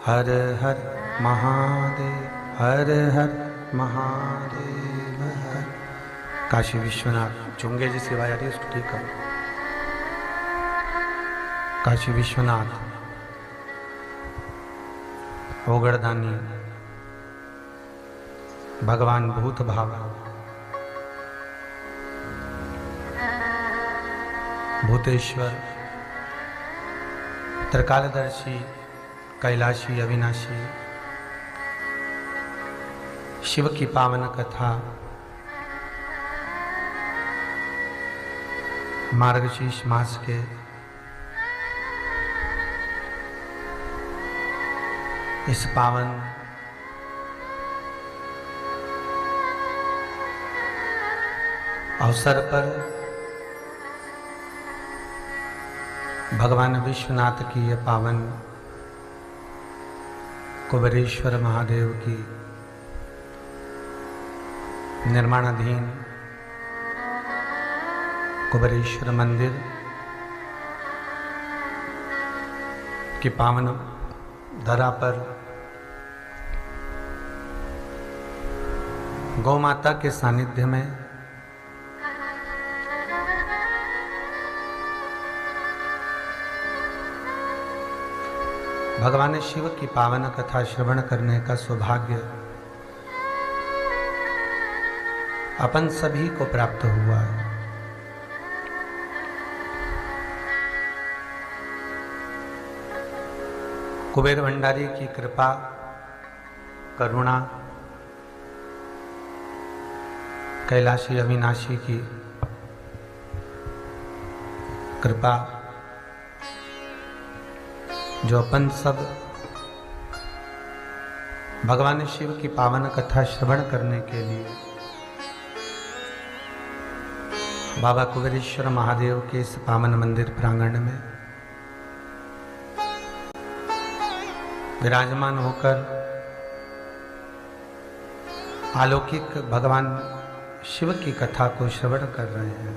हर हर महादेव, हर हर महादेव हर। काशी विश्वनाथ चुंगे जी सेवा आ रही है, उसको ठीक करो। काशी विश्वनाथ ओगड़दानी भगवान भूत भाव भूतेश्वर त्रिकालदर्शी कैलाशी अविनाशी शिव की पावन कथा मार्गशीर्ष मास के इस पावन अवसर पर भगवान विश्वनाथ की यह पावन कुबेरेश्वर महादेव की निर्माणाधीन कुबेरेश्वर मंदिर की पावन धरा पर गौ माता के सानिध्य में भगवान शिव की पावन कथा श्रवण करने का सौभाग्य अपन सभी को प्राप्त हुआ है। कुबेर भंडारी की कृपा करुणा, कैलाशी अविनाशी की कृपा, जो अपन सब भगवान शिव की पावन कथा श्रवण करने के लिए बाबा कुबेरेश्वर महादेव के इस पावन मंदिर प्रांगण में विराजमान होकर अलौकिक भगवान शिव की कथा को श्रवण कर रहे हैं।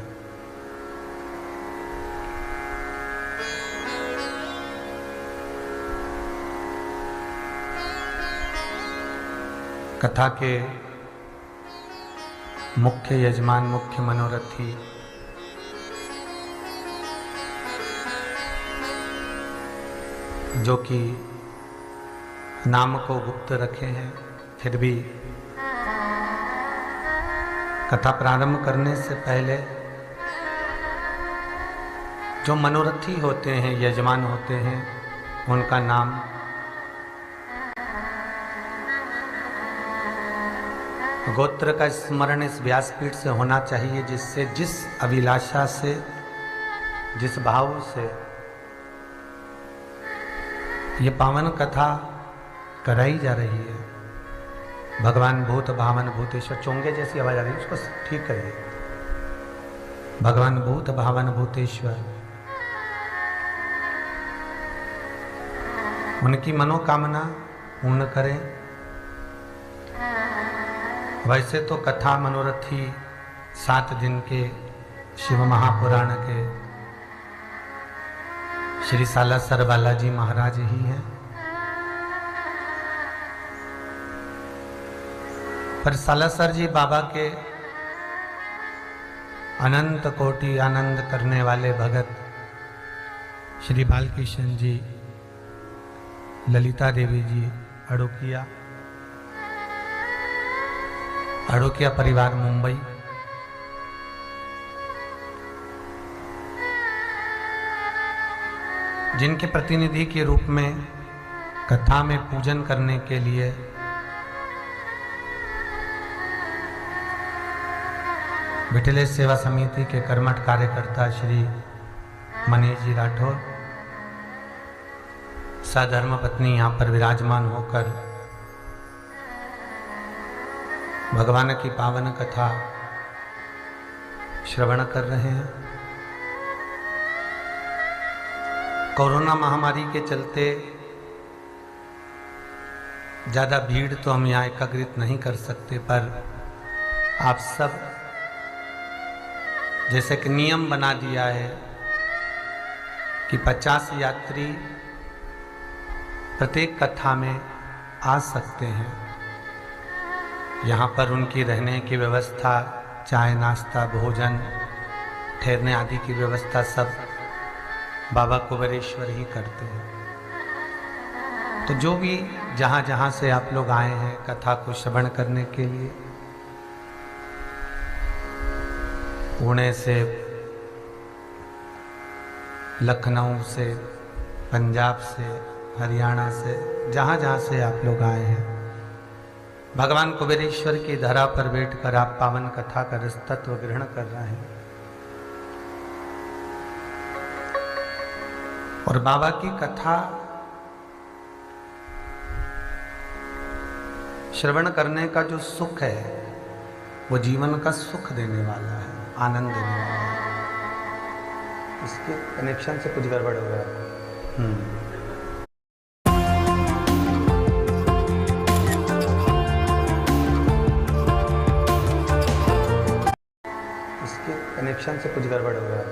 कथा के मुख्य यजमान, मुख्य मनोरथी जो कि नाम को गुप्त रखे हैं, फिर भी कथा प्रारंभ करने से पहले जो मनोरथी होते हैं, यजमान होते हैं, उनका नाम गोत्र का स्मरण इस व्यासपीठ से होना चाहिए, जिससे जिस अभिलाषा से, जिस भाव से ये पावन कथा कराई जा रही है। भगवान भूत भावन भूतेश्वर, चोंगे जैसी आवाज आ रही है, उसको ठीक करिए। भगवान भूत भावन भूतेश्वर उनकी मनोकामना पूर्ण करें। वैसे तो कथा मनोरथी 7 दिन के शिव महापुराण के श्री सालासर बालाजी महाराज ही हैं, पर सालासर जी बाबा के अनंत कोटि आनंद करने वाले भगत श्री बालकृष्ण जी, ललिता देवी जी अड़ोकिया परिवार मुंबई, जिनके प्रतिनिधि के रूप में कथा में पूजन करने के लिए विठलेश सेवा समिति के कर्मठ कार्यकर्ता श्री मनीष जी राठौर, सधर्म पत्नी यहाँ पर विराजमान होकर भगवान की पावन कथा श्रवण कर रहे हैं। कोरोना महामारी के चलते ज़्यादा भीड़ तो हम यहाँ एकत्रित नहीं कर सकते, पर आप सब जैसे कि नियम बना दिया है कि 50 यात्री प्रत्येक कथा में आ सकते हैं। यहाँ पर उनकी रहने की व्यवस्था, चाय नाश्ता, भोजन, ठहरने आदि की व्यवस्था सब बाबा कुबेरेश्वर ही करते हैं। तो जो भी जहाँ जहाँ से आप लोग आए हैं कथा को श्रवण करने के लिए, पुणे से, लखनऊ से, पंजाब से, हरियाणा से, जहाँ जहाँ से आप लोग आए हैं, भगवान कुबेरेश्वर की धरा पर बैठकर आप पावन कथा का रस तत्व ग्रहण कर रहे हैं। और बाबा की कथा श्रवण करने का जो सुख है वो जीवन का सुख देने वाला है, आनंद देने वाला है। इसके कनेक्शन से कुछ गड़बड़ हो रहा है। इसके कनेक्शन से कुछ गड़बड़ हो रहा है।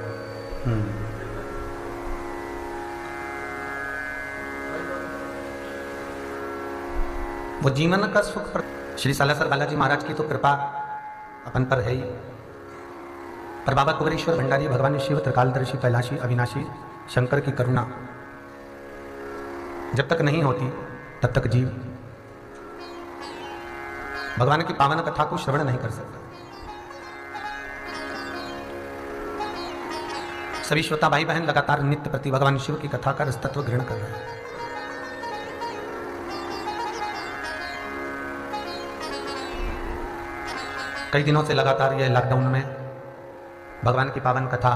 वो जीवन का सुख पर श्री सालासर बालाजी महाराज की तो कृपा अपन पर है ही, पर बाबा कुबेरेश्वर भंडारी, भगवान शिव, त्रिकालदर्शी, कैलाशी, अविनाशी शंकर की करुणा जब तक नहीं होती तब तक जीव भगवान की पावन कथा को श्रवण नहीं कर सकता। सभी श्रोता भाई बहन लगातार नित्य प्रति भगवान शिव की कथा का रस तत्व ग्रहण कर रहे हैं। कई दिनों से लगातार यह लॉकडाउन में भगवान की पावन कथा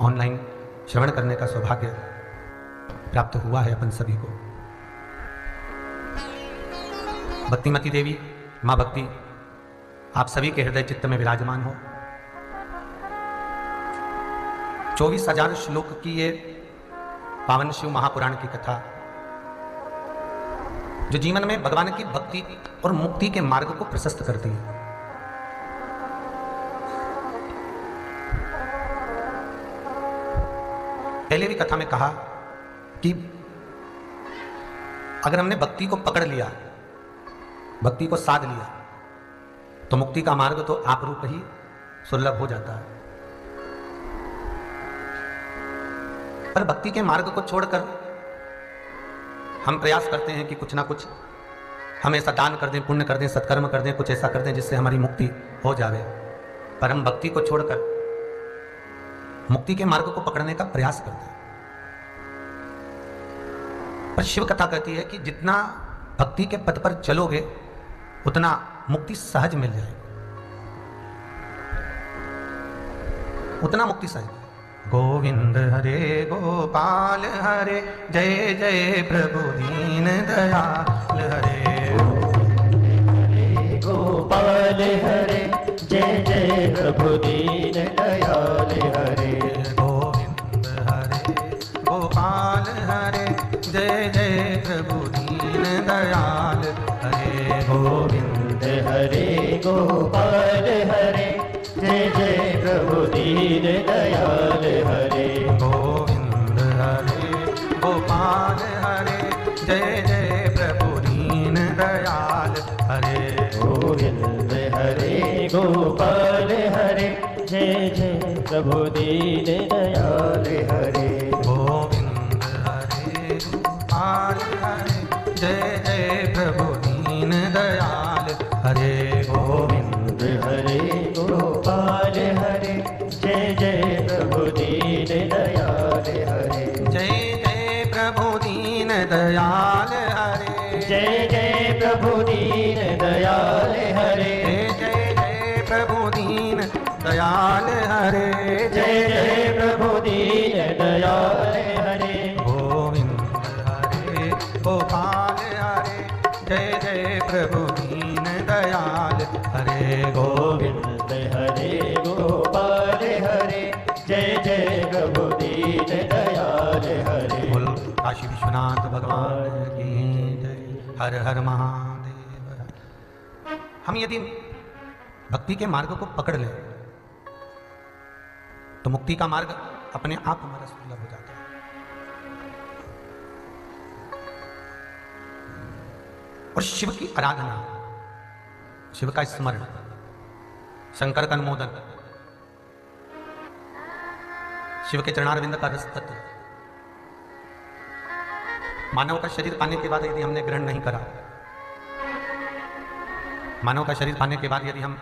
ऑनलाइन श्रवण करने का सौभाग्य प्राप्त हुआ है अपन सभी को। भक्तिमती देवी मां भक्ति आप सभी के हृदय चित्त में विराजमान हो। 24,000 श्लोक की ये पावन शिव महापुराण की कथा जो जीवन में भगवान की भक्ति और मुक्ति के मार्ग को प्रशस्त करती है। पहले भी कथा में कहा कि अगर हमने भक्ति को पकड़ लिया, भक्ति को साध लिया, तो मुक्ति का मार्ग तो आप रूप ही सुलभ हो जाता है। पर भक्ति के मार्ग को छोड़कर हम प्रयास करते हैं कि कुछ ना कुछ हम ऐसा दान कर दें, पुण्य कर दें, सत्कर्म कर दें, कुछ ऐसा कर दें जिससे हमारी मुक्ति हो जावे। पर हम भक्ति को छोड़कर मुक्ति के मार्ग को पकड़ने का प्रयास करते हैं। पर शिव कथा कहती है कि जितना भक्ति के पथ पर चलोगे उतना मुक्ति सहज मिल जाएगी, उतना मुक्ति सहज। गोविंद हरे गोपाल हरे, जय जय प्रभु दीन दयाल हरे। गोपाल हरे, जय जय प्रभु दीन दयाल हरे। गोविंद हरे गोपाल हरे, जय जय प्रभु दीन दयाल हरे। गोविंद हरे गोपाल हरे, जय जय प्रभु दीन दयाल हरे। गोविंद हरे गोपाल हरे, जय जय प्रभु दीन दयाल हरे। गोविंद हरे गोपाल हरे, जय जय प्रभु दीन दयाल हरे। गोविंद हरे गोपाल हरे, जय जय प्रभु दीन दयाल हरे। गोविंद हरे गोपाल हरे, जय जय प्रभु दीन दयाल हरे। जय जय प्रभु दीन दयाल हरे। जय जय प्रभु दीन दयाल हरे। जय जय प्रभु दीन दयाल हरे। जय जय प्रभु दीन दयाल हरे। गोविंद हरे गोपाल हरे, जय जय प्रभु दीन दयाल हरे। गोविंद हरे गोपाल हरे, जय जय प्रभु दीन दयाल हरे। बोल काशी विश्वनाथ भगवान की जय। हर हर महादेव। हम यदि भक्ति के मार्ग को पकड़ लें तो मुक्ति का मार्ग अपने आप हमारा सुलभ हो जाता है। और शिव की आराधना, शिव का स्मरण, शंकर का अनुमोदन, शिव के चरणारविंद का रस तत्व। मानव का शरीर पाने के बाद यदि हमने ग्रहण नहीं करा, मानव का शरीर पाने के बाद यदि हम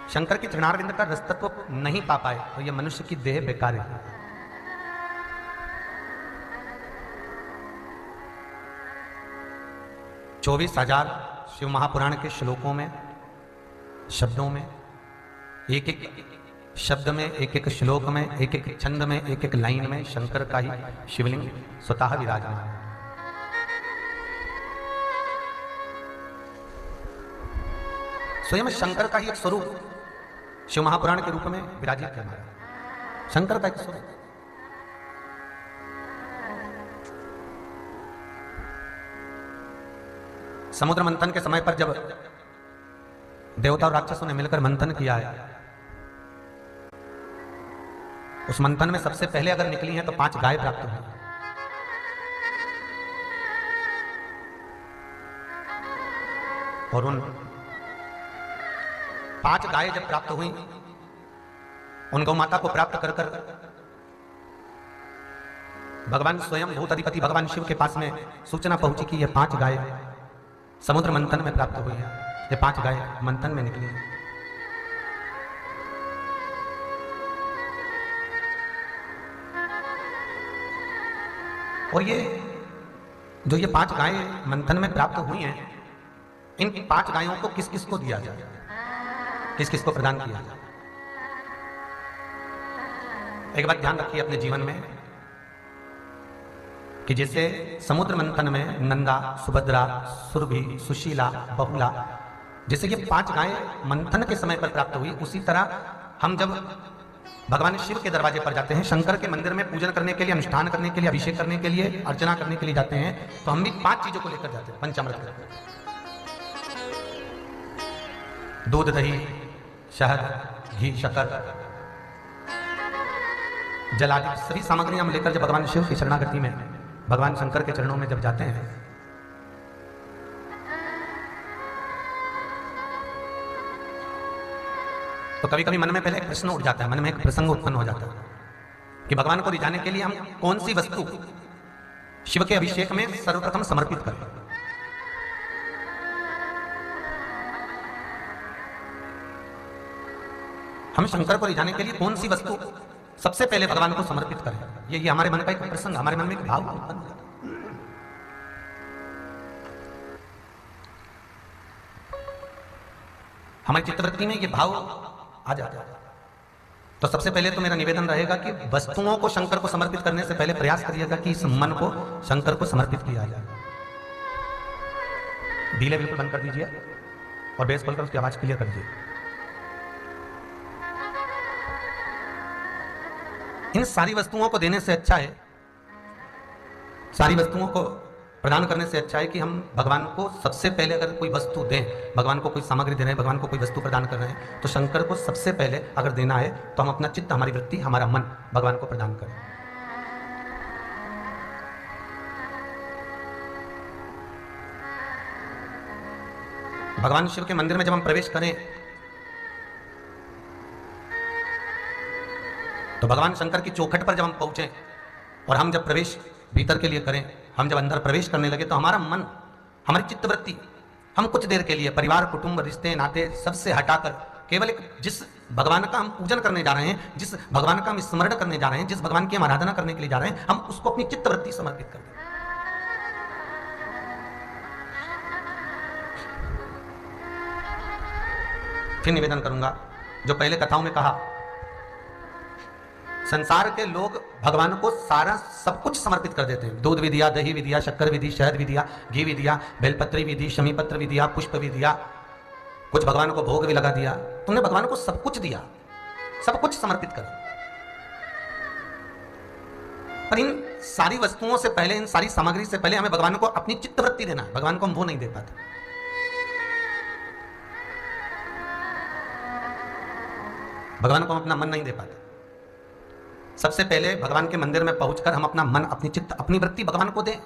शंकर के चरणारविंद का रस तत्व नहीं पा पाए तो यह मनुष्य की देह बेकार है। 24,000 शिव महापुराण के श्लोकों में, शब्दों में, एक एक शब्द में, एक एक श्लोक में, एक एक छंद में, एक एक लाइन में शंकर का ही शिवलिंग स्वतः विराजमान है। स्वयं शंकर का ही एक स्वरूप शिव महापुराण के रूप में विराजित करना है। शंकर का एक स्वरूप। समुद्र मंथन के समय पर जब देवता और राक्षसों ने मिलकर मंथन किया है, उस मंथन में सबसे पहले अगर निकली हैं तो 5 गाय प्राप्त हुई। और उन 5 गाय जब प्राप्त हुई, उन गौ माता को प्राप्त कर कर भगवान स्वयं भूत अधिपति भगवान शिव के पास में सूचना पहुंची कि ये 5 गाय समुद्र मंथन में प्राप्त हुई है, ये 5 गाय मंथन में निकली है। और ये जो ये 5 गाय मंथन में प्राप्त हुई हैं, इन 5 गायों को किस किस को दिया जाए, किस किस को प्रदान किया जाए। एक बात ध्यान रखिए अपने जीवन में कि जैसे समुद्र मंथन में नंदा, सुभद्रा, सुरभि, सुशीला, बहुला, जैसे ये 5 गायें मंथन के समय पर प्राप्त हुई, उसी तरह हम जब भगवान शिव के दरवाजे पर जाते हैं, शंकर के मंदिर में पूजन करने के लिए, अनुष्ठान करने के लिए, अभिषेक करने के लिए, अर्चना करने के लिए जाते हैं, तो हम भी 5 चीजों को लेकर जाते हैं। पंचामृत, दूध, दही, शहद, घी, शक्कर, जल आदि सभी सामग्री हम लेकर जब भगवान शिव की शरणागति में, भगवान शंकर के चरणों में जब जाते हैं, तो कभी कभी मन में पहले एक प्रश्न उठ जाता है, मन में एक प्रसंग उत्पन्न हो जाता है कि भगवान को रिझाने के लिए हम कौन सी वस्तु शिव के अभिषेक में सर्वप्रथम समर्पित करें। हम शंकर को रिझाने के लिए कौन सी वस्तु सबसे पहले भगवान को समर्पित करें। ये हमारे मन का एक प्रसंग, हमारे मन में एक भाव उत्पन्न होता है। हमारी चित्तवृत्ति में ये भाव आ जाता है। तो सबसे पहले तो मेरा निवेदन रहेगा कि वस्तुओं को शंकर को समर्पित करने से पहले प्रयास करिएगा कि इस मन को शंकर को समर्पित किया जाए। डीले बिल्कुल बंद कर दीजिए और बेस खोलकर उसकी आवाज क्लियर कर दीजिए। इन सारी वस्तुओं को देने से अच्छा है, सारी वस्तुओं को प्रदान करने से अच्छा है कि हम भगवान को सबसे पहले अगर कोई वस्तु दें, भगवान को कोई सामग्री दे रहे हैं, भगवान को कोई वस्तु प्रदान कर रहे हैं, तो शंकर को सबसे पहले अगर देना है तो हम अपना चित्त, हमारी वृत्ति, हमारा मन भगवान को प्रदान करें। भगवान शिव के मंदिर में जब हम प्रवेश करें तो भगवान शंकर की चौखट पर जब हम पहुंचे और हम जब प्रवेश भीतर के लिए करें, हम जब अंदर प्रवेश करने लगे तो हमारा मन, हमारी चित्तवृत्ति, हम कुछ देर के लिए परिवार, कुटुंब, रिश्ते, नाते सबसे हटाकर केवल एक जिस भगवान का हम पूजन करने जा रहे हैं, जिस भगवान का हम स्मरण करने जा रहे हैं, जिस भगवान की हम आराधना करने के लिए जा रहे हैं, हम उसको अपनी चित्तवृत्ति समर्पित कर दें। फिर निवेदन करूंगा, जो पहले कथाओं में कहा, संसार के लोग भगवान को सारा सब कुछ समर्पित कर देते हैं। दूध भी दिया, दही भी दिया, शक्कर भी दी, शहद भी दिया, घी भी दिया, बेलपत्री भी दी, शमी पत्र भी दिया, पुष्प भी दिया, कुछ भगवान को भोग भी लगा दिया। तुमने भगवान को सब कुछ दिया, सब कुछ समर्पित करा, पर इन सारी वस्तुओं से पहले, इन सारी सामग्री से पहले हमें भगवान को अपनी चित्तवृत्ति देना है। भगवान को हम वो नहीं दे पाते। भगवान को हम अपना मन नहीं दे पाते। सबसे पहले भगवान के मंदिर में पहुंचकर हम अपना मन, अपनी चित्त, अपनी वृत्ति भगवान को दें।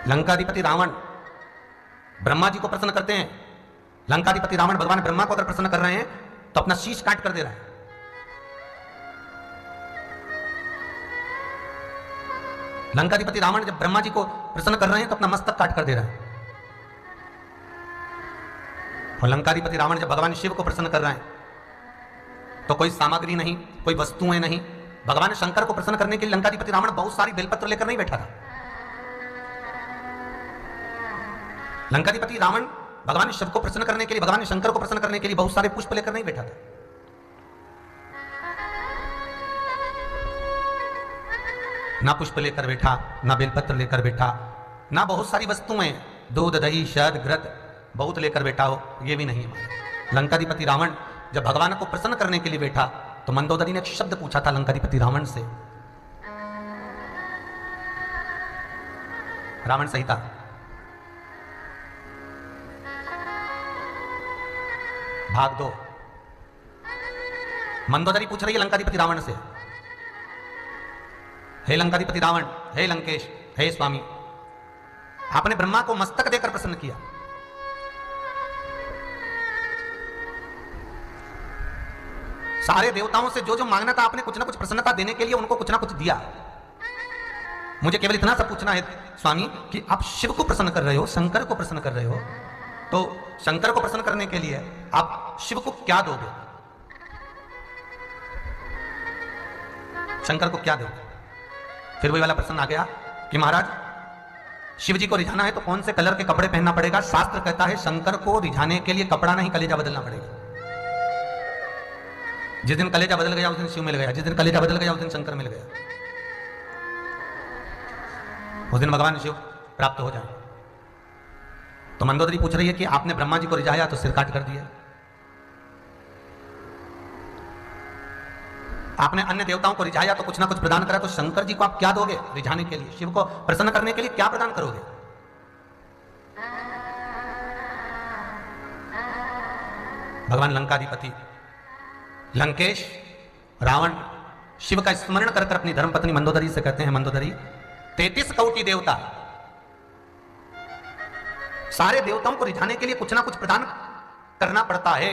लंकाधिपति रावण ब्रह्मा जी को प्रसन्न करते हैं। लंकाधिपति रावण भगवान ब्रह्मा को अगर प्रसन्न कर रहे हैं तो अपना शीश काट कर दे रहा है। लंकाधिपति रावण जब ब्रह्मा जी को प्रसन्न कर रहे हैं तो अपना मस्तक काट कर दे रहा है। और लंकाधिपति रावण जब भगवान शिव को प्रसन्न कर रहे हैं तो कोई सामग्री नहीं, कोई वस्तुएं नहीं। भगवान शंकर को प्रसन्न करने के लिए लंकाधिपति रावण बहुत सारी बेलपत्र लेकर नहीं बैठा था। लंकाधिपति रावण भगवान शिव को प्रसन्न करने के लिए, भगवान शंकर को प्रसन्न करने के लिए बहुत सारे पुष्प लेकर नहीं बैठा था। ना पुष्प लेकर बैठा, ना बेलपत्र लेकर बैठा, ना बहुत सारी वस्तुएं, दूध दही शहद घृत बहुत लेकर बैठा हो, यह भी नहीं है। लंकाधिपति रावण जब भगवान को प्रसन्न करने के लिए बैठा तो मंदोदरी ने एक शब्द पूछा था लंकाधिपति रावण से। रावण सही था। भाग 2। मंदोदरी पूछ रही है लंकाधिपति रावण से, हे लंकाधिपति रावण, हे लंकेश, हे स्वामी, आपने ब्रह्मा को मस्तक देकर प्रसन्न किया, सारे देवताओं से जो जो मांगना था आपने कुछ ना कुछ प्रसन्नता देने के लिए उनको कुछ ना कुछ दिया। मुझे केवल इतना सा पूछना है स्वामी कि आप शिव को प्रसन्न कर रहे हो, शंकर को प्रसन्न कर रहे हो, तो शंकर को प्रसन्न करने के लिए आप शिव को क्या दोगे? शंकर को क्या दोगे? फिर वही वाला प्रश्न आ गया कि महाराज शिव जी को रिझाना है तो कौन से कलर के कपड़े पहनना पड़ेगा? शास्त्र कहता है शंकर को रिझाने के लिए कपड़ा नहीं कलेजा बदलना पड़ेगा। जिस दिन कलेजा बदल गया उस दिन शिव मिल गया, जिस दिन कलेजा बदल गया उस दिन शंकर मिल गया, उस दिन भगवान शिव प्राप्त हो जाए। तो मंदोदरी पूछ रही है कि आपने ब्रह्मा जी को रिझाया तो सिर काट कर दिया, आपने अन्य देवताओं को रिझाया तो कुछ ना कुछ प्रदान करा, तो शंकर जी को आप क्या दोगे रिझाने के लिए? शिव को प्रसन्न करने के लिए क्या प्रदान करोगे? भगवान लंकाधिपति लंकेश रावण शिव का स्मरण कर अपनी धर्मपत्नी मंदोदरी से कहते हैं, मंदोदरी 33 कोटि देवता, सारे देवताओं को रिझाने के लिए कुछ ना कुछ प्रदान करना पड़ता है,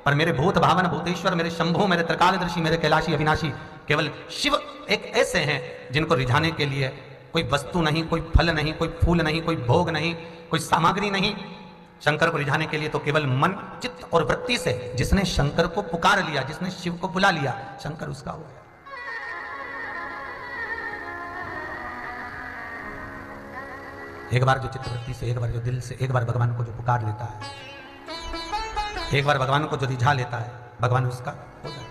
पर मेरे भूत भावन भूतेश्वर, मेरे शंभु, मेरे त्रिकालदर्शी, मेरे कैलाशी अविनाशी, केवल शिव एक ऐसे हैं जिनको रिझाने के लिए कोई वस्तु नहीं, कोई फल नहीं, कोई फूल नहीं, कोई भोग नहीं, कोई सामग्री नहीं। शंकर को रिझाने के लिए तो केवल मन चित्त और वृत्ति से जिसने शंकर को पुकार लिया, जिसने शिव को बुला लिया, शंकर उसका हो गया। एक बार जो चित्तवृत्ति से, एक बार जो दिल से, एक बार भगवान को जो पुकार लेता है, एक बार भगवान को जो रिझा लेता है, भगवान उसका हो जाता है।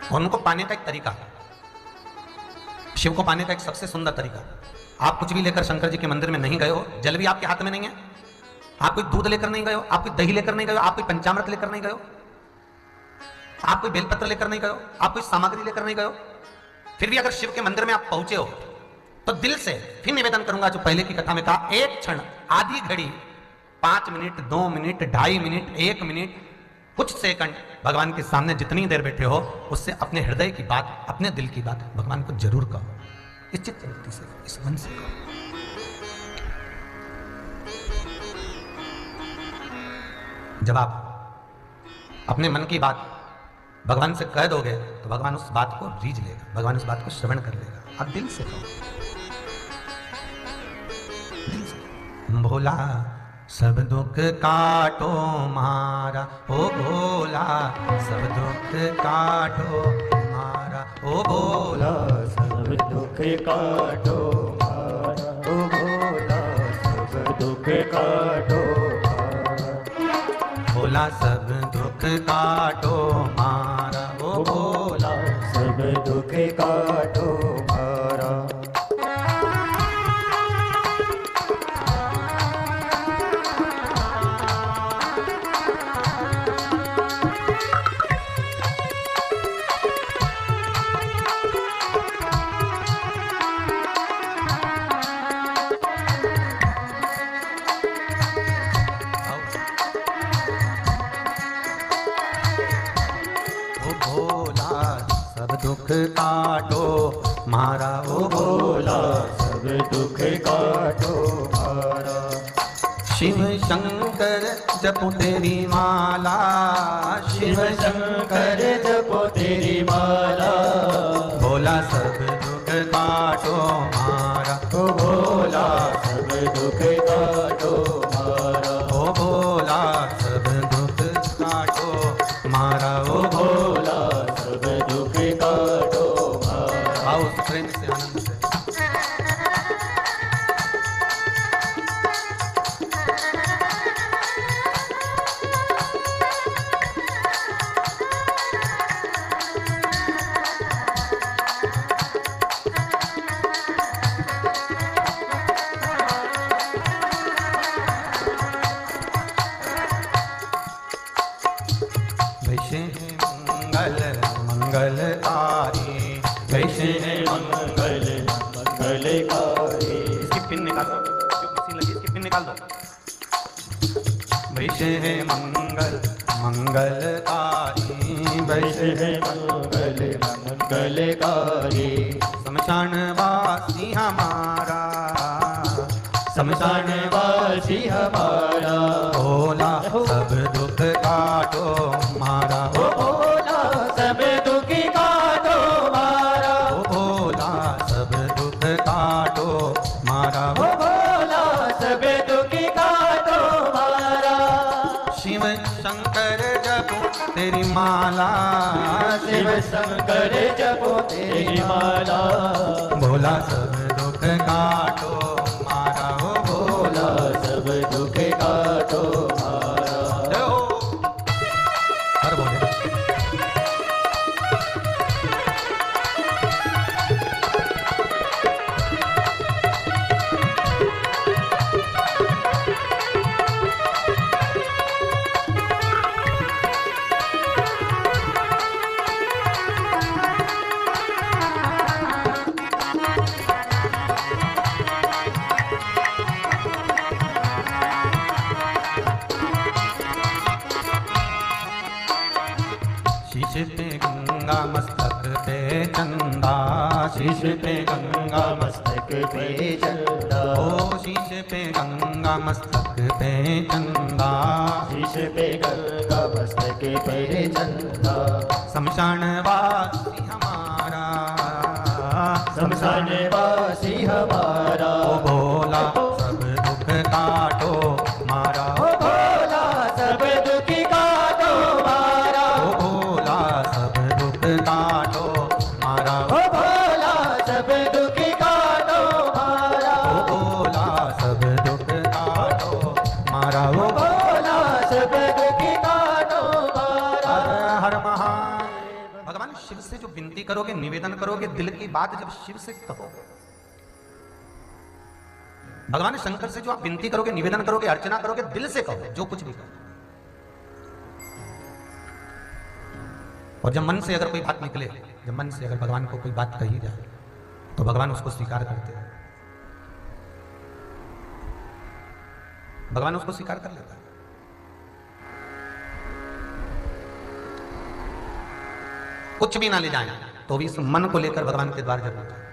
और उनको पाने का एक तरीका है, शिव को पाने का एक सबसे सुंदर तरीका। आप कुछ भी लेकर शंकर जी के मंदिर में नहीं गए हो, जल भी आपके हाथ में नहीं है, आप कोई दूध लेकर नहीं गए हो, आप कोई दही लेकर नहीं गए हो, आप कोई पंचामृत लेकर नहीं गए हो, आप कोई बेलपत्र लेकर नहीं गए हो, आप कोई सामग्री लेकर नहीं गए हो, फिर भी अगर शिव के मंदिर में आप पहुंचे हो तो दिल से फिर निवेदन करूंगा, जो पहले की कथा में कहा, एक क्षण, आधी घड़ी, 5 मिनट, 2 मिनट, 2.5 मिनट, 1 मिनट, कुछ सेकंड भगवान के सामने जितनी देर बैठे हो उससे अपने हृदय की बात, अपने दिल की बात भगवान को जरूर कहो, इस चित्तवृत्ति से, इस मन से कहो। जब आप अपने मन की बात भगवान से कह दोगे तो भगवान उस बात को रीझ लेगा, भगवान उस बात को श्रवण कर लेगा। आप दिल से कहो, दिल से। भोला सब दुख काटो मारा, ओ भोला सब दुख काटो मारा, ओ भोला सब दुख काटो मारा, ओ भोला सब दुख काटो मारा, भोला सब दुख काटो मारा, ओ भोला सब दुख काटो मारा। काटो मारा ओ भोला, सब दुख काटो मारा। शिव शंकर जपो तेरी माला, शिव शंकर जपो तेरी माला, भोला सब दुख काटो मारा, ओ भोला सब दुख काटो मारा, ओ भोला सब दुख काटो मारा, ओ भोला सब दुख काटो मारा। आओ प्रेम से आनंद से। वैसे मंगल मंगलकारी, वैसे मंगल मंगलकारी। इसकी पिन निकाल दो, जो मशीन लगी इसकी पिन निकाल दो। वैसे मंगल मंगलकारी, वैसे मंगल मंगलकारी। शमशान वासी हमारा, शमशान वासी हमारा, भोला सब दुख काटो मारा, ओ भोला सब दुख काटो मारा, ओ भोला सब दुख काटो मारा, ओ भोला सब दुख काटो मारा। शिव शंकर जपो तेरी माला, शिव शंकर जपो तेरी माला, भोला सब दुख काटो मारा, ओ भोला सब दुख काटो मारा। जय हो। हर बोले शीश पे गंगा मस्तक पे चंदा, शीश पे गंगा मस्तक पे चंदा, ओ शीश पे गंगा मस्तक पे चंदा, शीश पे गंगा मस्तक पे चंदा। शमशान वासी हमारा, शमशान वासी हमारा, ओ भोला सब दुख काटो मारा, ओ भोला सब दुख काटो मारा, ओ भोला सब दुख काटो मारा, ओ भोला सब दुख काटो मारा, ओ भोला सब दुख काटो मारा, ओ भोला सब दुख काटो मारा। हर हर महादेव। भगवान शिव से जो विनती करोगे, निवेदन करोगे, दिल की बात जब शिव से कहो, भगवान शंकर से जो आप विनती करोगे, निवेदन करोगे, अर्चना करोगे, दिल से कहो, जो कुछ भी कहो। और जब मन से अगर कोई बात निकले, जब मन से अगर भगवान को कोई बात कही जाए, तो भगवान उसको स्वीकार करते हैं, भगवान उसको स्वीकार कर लेता है। कुछ भी ना ले जाए तो भी इस मन को लेकर भगवान के द्वार जरूर जाए।